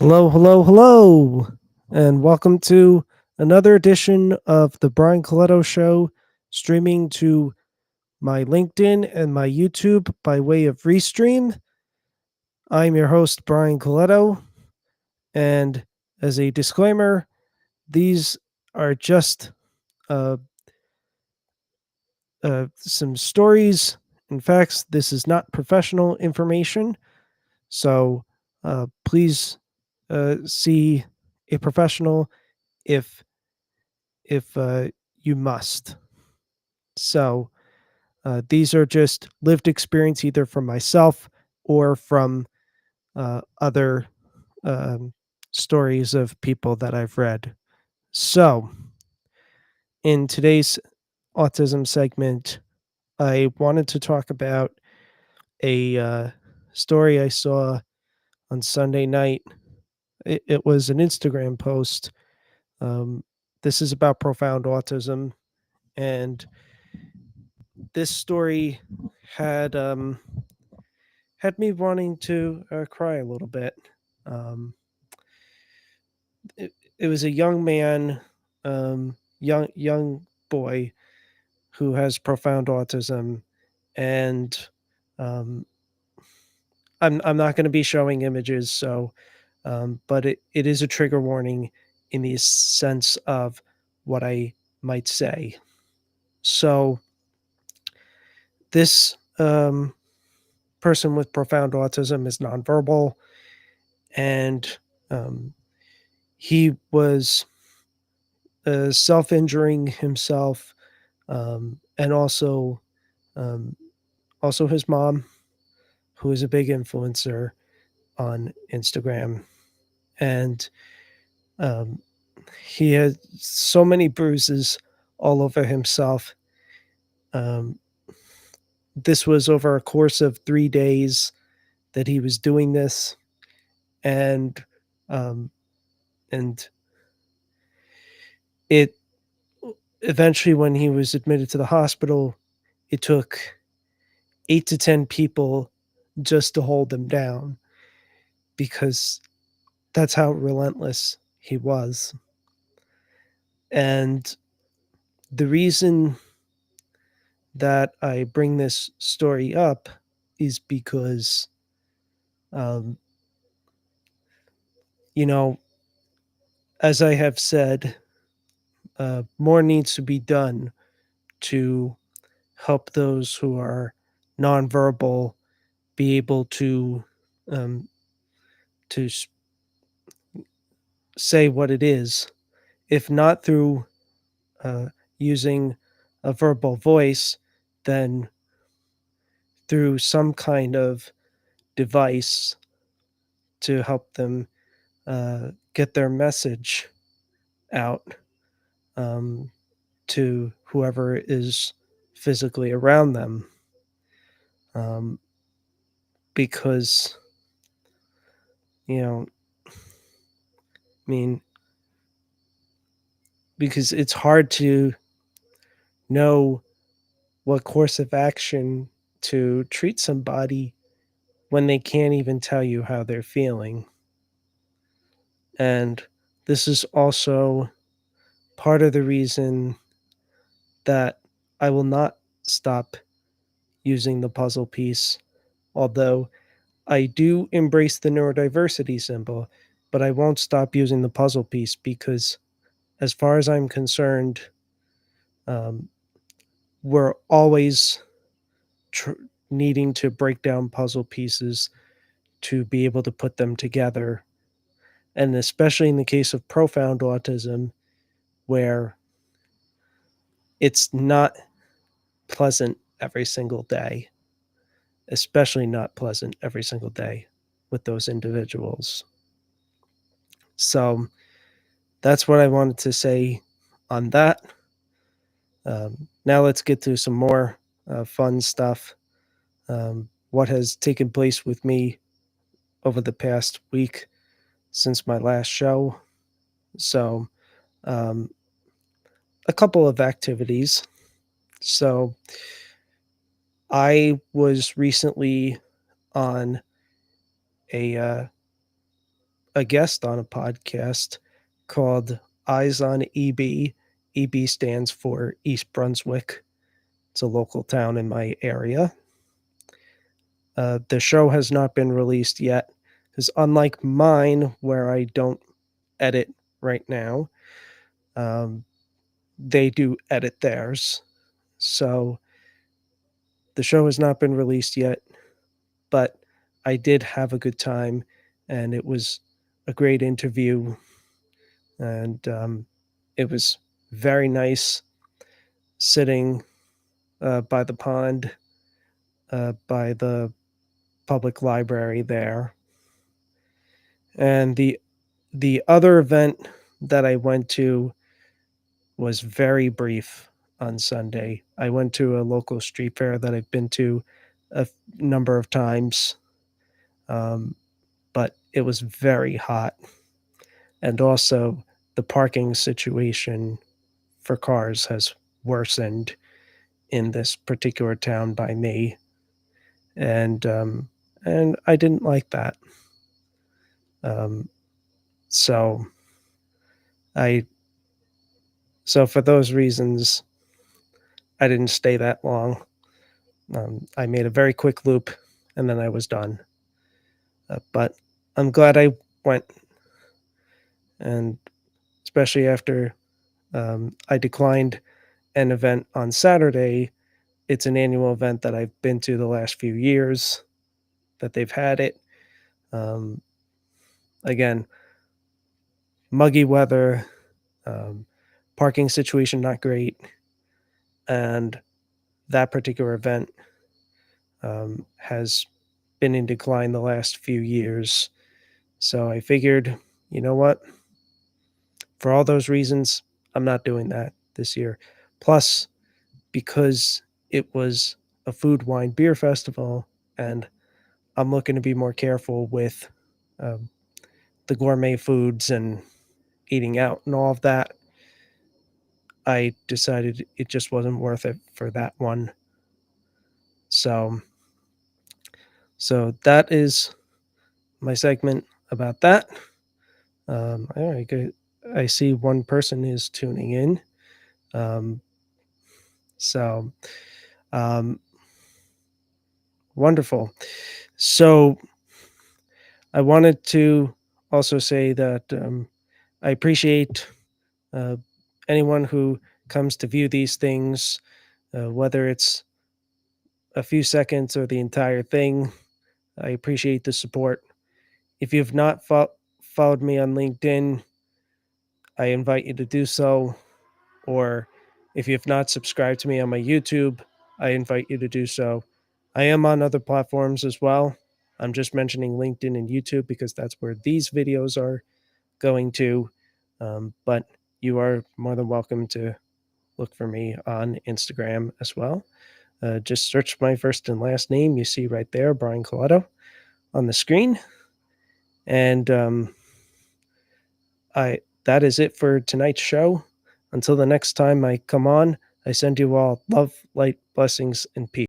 Hello, hello, hello, and welcome to another edition of the Brian Colletto Show, streaming to my LinkedIn and my YouTube by way of Restream. I'm your host, Brian Colletto, and as a disclaimer, these are just uh, some stories and facts. This is not professional information, so please see a professional if if you must. So these are just lived experience either from myself or from other um, stories of people that I've read. So in today's autism segment, I wanted to talk about a story I saw on Sunday night. It was an Instagram post. Um, this is about profound autism, and this story had had me wanting to cry a little bit. Um, it was a young man, young boy who has profound autism, and um, I'm not going to be showing images, so but it is a trigger warning in the sense of what I might say. So this person with profound autism is nonverbal, and um, he was self-injuring himself, and um, also his mom, who is a big influencer on Instagram, and um, he had so many bruises all over himself. Um, this was over a course of 3 days that he was doing this, and um, and it eventually, when he was admitted to the hospital, it took 8 to 10 people just to hold him down because that's how relentless he was. And the reason that I bring this story up is because, um, you know, as I have said, more needs to be done to help those who are nonverbal be able um, to say what it is, if not through uh, using a verbal voice, then through some kind of device to help them get their message out um, to whoever is physically around them. Um, because, you know, I mean, because it's hard to know what course of action to treat somebody when they can't even tell you how they're feeling. And this is also part of the reason that I will not stop using the puzzle piece, although I do embrace the neurodiversity symbol, but I won't stop using the puzzle piece because, as far as I'm concerned, um, we're always tr- needing to break down puzzle pieces to be able to put them together. And especially in the case of profound autism, where it's not pleasant every single day, especially not pleasant every single day with those individuals. So that's what I wanted to say on that. Now let's get to some more fun stuff. What has taken place with me over the past week since my last show. So, um, a couple of activities. So, I was recently on a a guest on a podcast called Eyes on EB. EB stands for East Brunswick. It's a local town in my area. The show has not been released yet because, unlike mine, where I don't edit right now, um, they do edit theirs. So the show has not been released yet, but I did have a good time, and it was a great interview, and it was very nice sitting by the pond, by the public library there. And the other event that I went to was very brief on Sunday. I went to a local street fair that I've been to a number of times, um, but it was very hot. And also, the parking situation for cars has worsened in this particular town by me, and I didn't like that. Um, so I so for those reasons, I didn't stay that long. I made a very quick loop, and then I was done. But I'm glad I went, and especially after I declined an event on Saturday. It's an annual event that I've been to the last few years that they've had it. Um, Again, muggy weather, um, parking situation not great, and that particular event has been in decline the last few years. So I figured, you know what? For all those reasons, I'm not doing that this year. Plus, because it was a food, wine, beer festival, and I'm looking to be more careful with um, the gourmet foods and eating out and all of that, I decided it just wasn't worth it for that one. So, so that is my segment about that. All right, good. I see one person is tuning in. Um, so, um, wonderful. So, I wanted to also say that I appreciate uh, anyone who comes to view these things, whether it's a few seconds or the entire thing. I appreciate the support. If you have not followed me on LinkedIn, I invite you to do so. Or if you have not subscribed to me on my YouTube, I invite you to do so. I am on other platforms as well. I'm just mentioning LinkedIn and YouTube because that's where these videos are going to. But you are more than welcome to look for me on Instagram as well. Just search my first and last name. You see right there, Brian Colletto, on the screen. And I that is it for tonight's show. Until the next time I come on, I send you all love, light, blessings, and peace.